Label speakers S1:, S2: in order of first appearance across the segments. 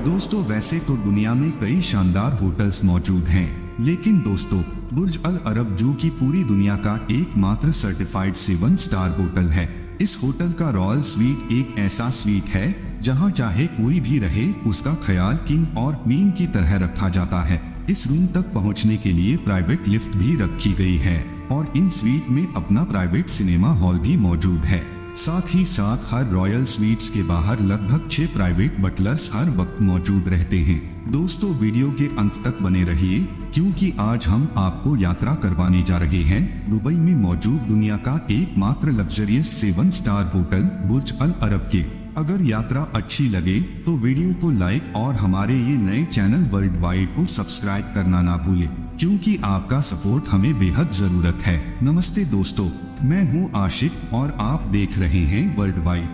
S1: दोस्तों वैसे तो दुनिया में कई शानदार होटल्स मौजूद हैं, लेकिन दोस्तों बुर्ज अल अरब जो कि पूरी दुनिया का एकमात्र सर्टिफाइड 7 स्टार होटल है। इस होटल का रॉयल स्वीट एक ऐसा स्वीट है जहां चाहे कोई भी रहे उसका ख्याल किंग और क्वीन की तरह रखा जाता है। इस रूम तक पहुंचने के लिए प्राइवेट लिफ्ट भी रखी गई है और इन स्वीट में अपना प्राइवेट सिनेमा हॉल भी मौजूद है। साथ ही साथ हर रॉयल स्वीट्स के बाहर लगभग 6 प्राइवेट बटलर्स हर वक्त मौजूद रहते हैं। दोस्तों वीडियो के अंत तक बने रहिए क्योंकि आज हम आपको यात्रा करवाने जा रहे हैं दुबई में मौजूद दुनिया का एकमात्र लग्जरियस 7 स्टार होटल बुर्ज अल अरब के। अगर यात्रा अच्छी लगे तो वीडियो को लाइक और हमारे ये नए चैनल वर्ल्ड वाइड को सब्सक्राइब करना ना भूलें क्योंकि आपका सपोर्ट हमें बेहद जरूरत है। नमस्ते दोस्तों, मैं हूं आशिक और आप देख रहे हैं वर्ल्ड वाइड।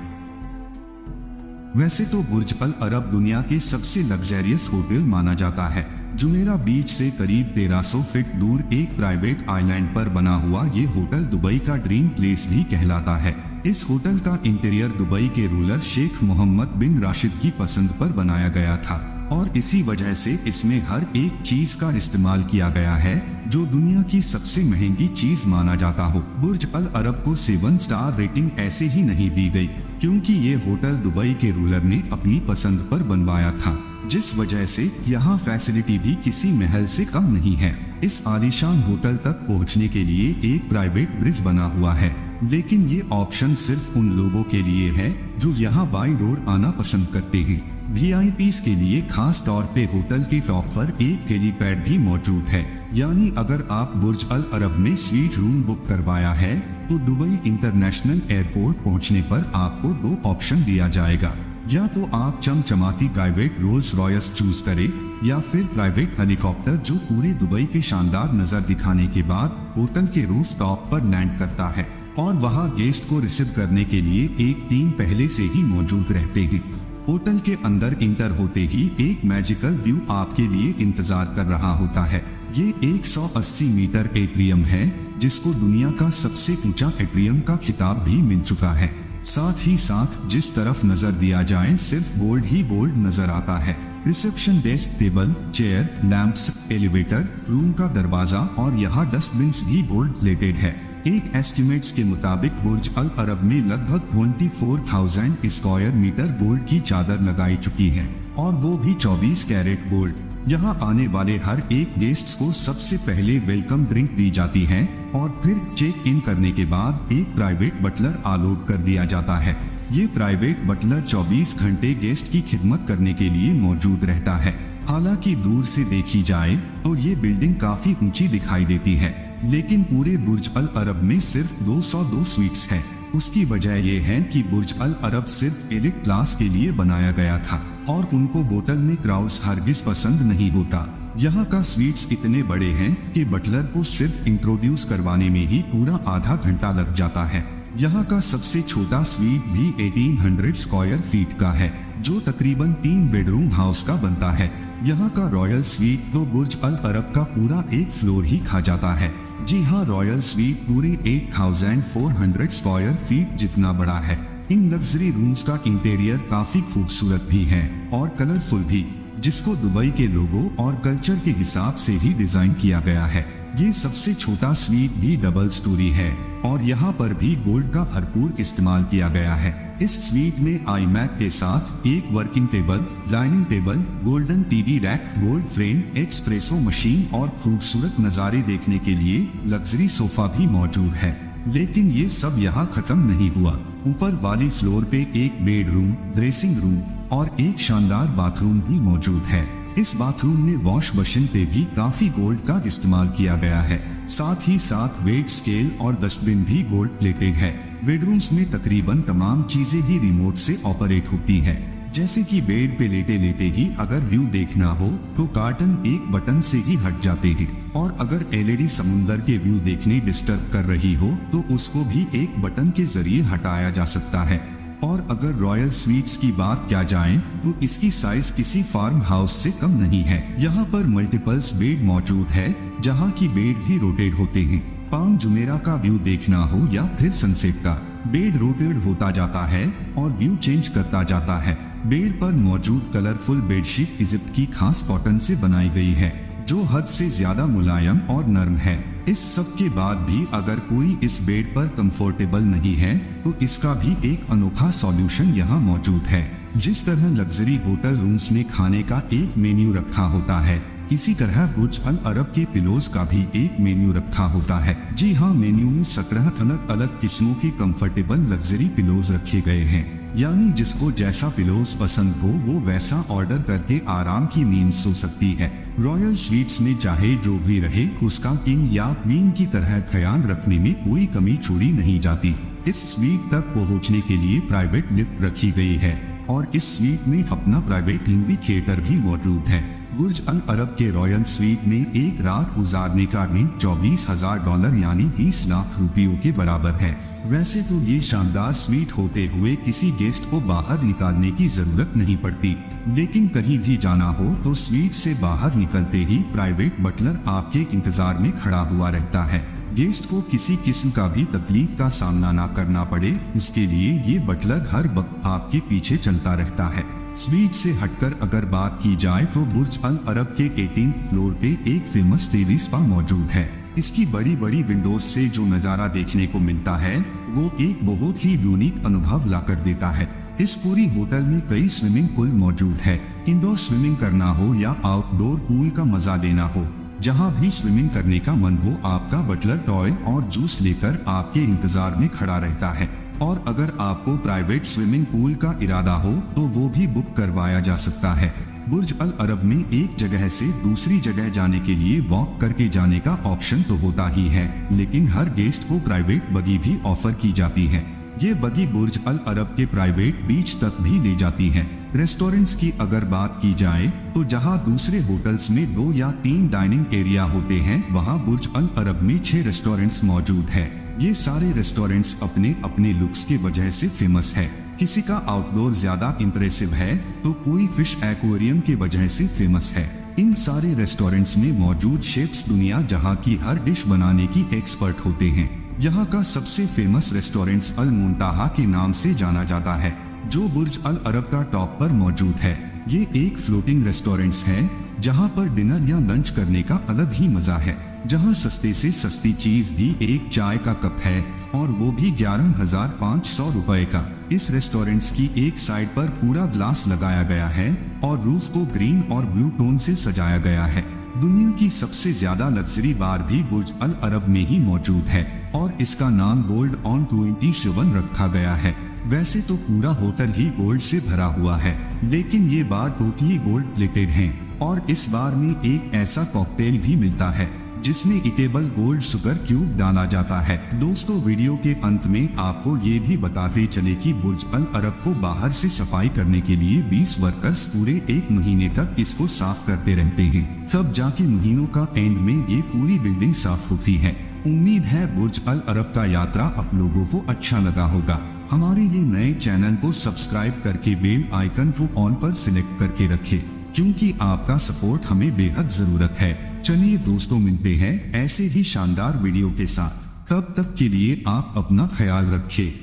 S1: वैसे तो बुर्ज अल अरब दुनिया के सबसे लग्जरियस होटल माना जाता है। जुमेरा बीच से करीब 1300 फीट दूर एक प्राइवेट आइलैंड पर बना हुआ ये होटल दुबई का ड्रीम प्लेस भी कहलाता है। इस होटल का इंटीरियर दुबई के रूलर शेख मोहम्मद बिन राशिद की पसंद पर बनाया गया था और इसी वजह से इसमें हर एक चीज का इस्तेमाल किया गया है जो दुनिया की सबसे महंगी चीज माना जाता हो। बुर्ज अल अरब को 7 स्टार रेटिंग ऐसे ही नहीं दी गई क्योंकि ये होटल दुबई के रूलर ने अपनी पसंद पर बनवाया था, जिस वजह से यहाँ फैसिलिटी भी किसी महल से कम नहीं है। इस आलीशान होटल तक पहुँचने के लिए एक प्राइवेट ब्रिज बना हुआ है, लेकिन ये ऑप्शन सिर्फ उन लोगों के लिए है जो यहाँ बाई रोड आना पसंद करते हैं। VIPs के लिए खास तौर पे होटल के टॉप पर एक हेलीपैड भी मौजूद है, यानी अगर आप बुर्ज अल अरब में स्वीट रूम बुक करवाया है तो दुबई इंटरनेशनल एयरपोर्ट पहुंचने पर आपको 2 ऑप्शन दिया जाएगा, या तो आप चमचमाती प्राइवेट रोल्स रॉयस चूज करें या फिर प्राइवेट हेलीकॉप्टर जो पूरे दुबई के शानदार नज़र दिखाने के बाद होटल के रूफ टॉप पर लैंड करता है और वहां गेस्ट को रिसीव करने के लिए एक टीम पहले से ही मौजूद रहते हैं। होटल के अंदर इंटर होते ही एक मैजिकल व्यू आपके लिए इंतजार कर रहा होता है। ये 180 मीटर एट्रियम है जिसको दुनिया का सबसे ऊंचा एट्रियम का खिताब भी मिल चुका है। साथ ही साथ जिस तरफ नजर दिया जाए सिर्फ गोल्ड ही गोल्ड नजर आता है। Reception desk, table, chair, lamps, elevator, room का दरवाजा और यहाँ डस्टबिन्स भी गोल्ड प्लेटेड है। एक एस्टिमेट्स के मुताबिक बुर्ज अल अरब में लगभग 24,000 स्क्वायर मीटर गोल्ड की चादर लगाई चुकी है और वो भी 24 कैरेट गोल्ड। यहाँ आने वाले हर एक गेस्ट्स को सबसे पहले वेलकम ड्रिंक दी जाती है और फिर चेक इन करने के बाद एक प्राइवेट बटलर अलॉट कर दिया जाता है। ये प्राइवेट बटलर 24 घंटे गेस्ट की खिदमत करने के लिए मौजूद रहता है। हालांकि दूर से देखी जाए तो ये बिल्डिंग काफी ऊंची दिखाई देती है, लेकिन पूरे बुर्ज अल अरब में सिर्फ 202 स्वीट्स है। उसकी वजह यह है कि बुर्ज अल अरब सिर्फ एलिट क्लास के लिए बनाया गया था और उनको होटल में क्राउड्स हरगिज पसंद नहीं होता। यहाँ का स्वीट्स इतने बड़े हैं कि बटलर को सिर्फ इंट्रोड्यूस करवाने में ही पूरा आधा घंटा लग जाता है। यहाँ का सबसे छोटा स्वीट भी 1800 स्क्वायर फीट का है जो तकरीबन 3 बेडरूम हाउस का बनता है। यहाँ का रॉयल स्वीट तो बुर्ज अल अरब का पूरा एक फ्लोर ही खा जाता है। जी हाँ, रॉयल स्वीट पूरे 8400 स्क्वायर फीट जितना बड़ा है। इन लग्जरी रूम्स का इंटीरियर काफी खूबसूरत भी है और कलरफुल भी, जिसको दुबई के लोगों और कल्चर के हिसाब से ही डिजाइन किया गया है। ये सबसे छोटा स्वीट भी डबल स्टोरी है और यहाँ पर भी गोल्ड का भरपूर इस्तेमाल किया गया है। इस स्वीट में iMac के साथ एक working table, dining table, golden TV rack, gold frame, espresso machine और खूबसूरत नज़ारे देखने के लिए लग्जरी सोफा भी मौजूद है। लेकिन ये सब यहाँ खत्म नहीं हुआ। ऊपर वाली फ्लोर पे एक बेडरूम, ड्रेसिंग रूम और एक शानदार बाथरूम भी मौजूद है। इस बाथरूम में वॉश बेसिन पे भी काफी गोल्ड का इस्तेमाल किया गया है। साथ ही साथ वेट स्केल और डस्टबिन भी गोल्ड प्लेटेड है। बेडरूम्स में तकरीबन तमाम चीजें ही रिमोट से ऑपरेट होती है, जैसे कि बेड पे लेटे लेटे ही अगर व्यू देखना हो तो कार्टन एक बटन से ही हट जाते हैं और अगर LED समुंदर के व्यू देखने डिस्टर्ब कर रही हो तो उसको भी एक बटन के जरिए हटाया जा सकता है। और अगर रॉयल स्वीट्स की बात किया जाए तो इसकी साइज किसी फार्म हाउस से कम नहीं है। यहाँ पर मल्टीपल्स बेड मौजूद है जहाँ की बेड भी रोटेट होते हैं। पाम जुमेरा का व्यू देखना हो या फिर सनसेट का, बेड रोटेट होता जाता है और व्यू चेंज करता जाता है। बेड पर मौजूद कलरफुल बेडशीट इजिप्ट की खास कॉटन से बनाई गई है, जो हद से ज्यादा मुलायम और नरम है। इस सब के बाद भी अगर कोई इस बेड पर कंफर्टेबल नहीं है तो इसका भी एक अनोखा सॉल्यूशन यहाँ मौजूद है। जिस तरह लग्जरी होटल रूम्स में खाने का एक मेन्यू रखा होता है, इसी तरह बुर्ज अल अरब के पिलोज का भी एक मेन्यू रखा होता है। जी हाँ, मेन्यू में 17 अलग अलग किस्मों के कंफर्टेबल लग्जरी पिलोज रखे गए हैं, यानी जिसको जैसा पिलोज पसंद हो वो वैसा ऑर्डर करके आराम की नींद सो सकती है। रॉयल स्वीट्स में चाहे जो भी रहे, उसका किंग या क्वीन की तरह ख्याल रखने में कोई कमी छोड़ी नहीं जाती। इस स्वीट तक पहुँचने के लिए प्राइवेट लिफ्ट रखी गई है और इस स्वीट में अपना प्राइवेट मूवी थिएटर भी मौजूद है। बुर्ज अल अरब के रॉयल स्वीट में एक रात गुजारने का रेंट $24,000 यानी 20 लाख रुपयों के बराबर है। वैसे तो ये शानदार स्वीट होते हुए किसी गेस्ट को बाहर निकालने की जरूरत नहीं पड़ती, लेकिन कहीं भी जाना हो तो स्वीट से बाहर निकलते ही प्राइवेट बटलर आपके इंतजार में खड़ा हुआ रहता है। गेस्ट को किसी किस्म का भी तकलीफ का सामना ना करना पड़े, उसके लिए ये बटलर हर वक्त आपके पीछे चलता रहता है। स्वीट से हटकर अगर बात की जाए तो बुर्ज अल अरब के 18th फ्लोर पे एक फेमस टेली स्पा मौजूद है। इसकी बड़ी बड़ी विंडोज से जो नज़ारा देखने को मिलता है वो एक बहुत ही यूनिक अनुभव लाकर देता है। इस पूरी होटल में कई स्विमिंग पूल मौजूद है। इंडोर स्विमिंग करना हो या आउटडोर पूल का मजा लेना हो, जहां भी स्विमिंग करने का मन हो, आपका बटलर टॉयल और जूस लेकर आपके इंतजार में खड़ा रहता है। और अगर आपको प्राइवेट स्विमिंग पूल का इरादा हो तो वो भी बुक करवाया जा सकता है। बुर्ज अल अरब में एक जगह से दूसरी जगह जाने के लिए वॉक करके जाने का ऑप्शन तो होता ही है, लेकिन हर गेस्ट को प्राइवेट बगी भी ऑफर की जाती है। ये बगी बुर्ज अल अरब के प्राइवेट बीच तक भी ले जाती है। रेस्टोरेंट्स की अगर बात की जाए तो जहां दूसरे होटल्स में 2 या 3 डाइनिंग एरिया होते हैं, वहां बुर्ज अल अरब में 6 रेस्टोरेंट्स मौजूद है। ये सारे रेस्टोरेंट्स अपने अपने लुक्स के वजह से फेमस है। किसी का आउटडोर ज्यादा इम्प्रेसिव है तो कोई फिश एक्वेरियम के वजह से फेमस है। इन सारे रेस्टोरेंट्स में मौजूद शेफ्स दुनिया जहां की हर डिश बनाने की एक्सपर्ट होते हैं। यहाँ का सबसे फेमस रेस्टोरेंट्स अल मुंताहा के नाम से जाना जाता है, जो बुर्ज अल अरब का टॉप पर मौजूद है। ये एक फ्लोटिंग रेस्टोरेंट्स है जहाँ पर डिनर या लंच करने का अलग ही मजा है, जहाँ सस्ते से सस्ती चीज भी एक चाय का कप है और वो भी 11,500 रुपए का। इस रेस्टोरेंट्स की एक साइड पर पूरा ग्लास लगाया गया है और रूफ को ग्रीन और ब्लू टोन से सजाया गया है। दुनिया की सबसे ज्यादा लग्जरी बार भी बुर्ज अल अरब में ही मौजूद है और इसका नाम गोल्ड ऑन 27 रखा गया है। वैसे तो पूरा होटल ही गोल्ड से भरा हुआ है, लेकिन ये बार टोटली गोल्ड प्लेटेड है और इस बार में एक ऐसा कॉकटेल भी मिलता है जिसमें इटेबल गोल्ड शुगर क्यूब डाला जाता है। दोस्तों, वीडियो के अंत में आपको ये भी बताते चले कि बुर्ज अल अरब को बाहर से सफाई करने के लिए 20 वर्कर्स पूरे 1 महीने तक इसको साफ करते रहते हैं, तब जाके महीनों का एंड में ये पूरी बिल्डिंग साफ होती है। उम्मीद है बुर्ज अल अरब का यात्रा आप लोगों को अच्छा लगा होगा। हमारे ये नए चैनल को सब्सक्राइब करके बेल आइकन को ऑन पर सिलेक्ट करके रखें, क्योंकि आपका सपोर्ट हमें बेहद जरूरत है। चलिए दोस्तों, मिलते हैं ऐसे ही शानदार वीडियो के साथ। तब तक के लिए आप अपना ख्याल रखें।